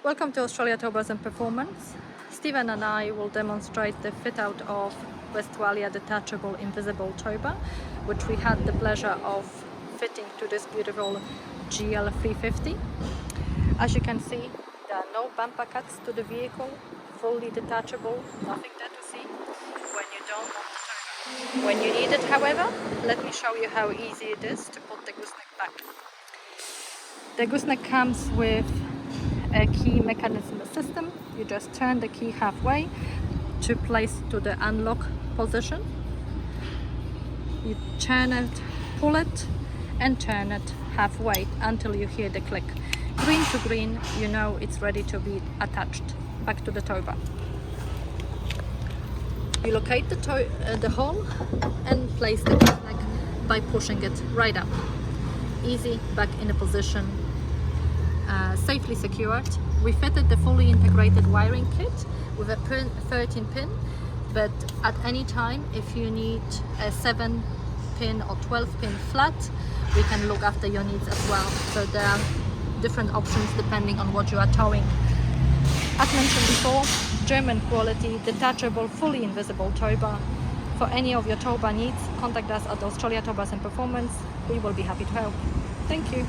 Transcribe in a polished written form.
Welcome to Australia Towbars Performance. Stephen and I will demonstrate the fit out of Westfalia Detachable Invisible Towbar, which we had the pleasure of fitting to this beautiful GL350. As you can see, there are no bumper cuts to the vehicle, fully detachable, nothing there to see when you don't want the towbar. When you need it, however, let me show you how easy it is to put the gooseneck back. The gooseneck comes with a key mechanism system. You just turn the key halfway to place to the unlock position. You turn it, pull it and turn it halfway until you hear the click. Green to green, you know it's ready to be attached back to the towbar. You locate the hole and place the gooseneck by pushing it right up. Easy, back in a position. Safely secured. We fitted the fully integrated wiring kit with a 13 pin, but at any time if you need a 7 pin or 12 pin flat, we can look after your needs as well. So there are different options depending on what you are towing. As mentioned before, German quality, detachable, fully invisible towbar. For any of your towbar needs, contact us at Australia Towbars Performance. We will be happy to help. Thank you.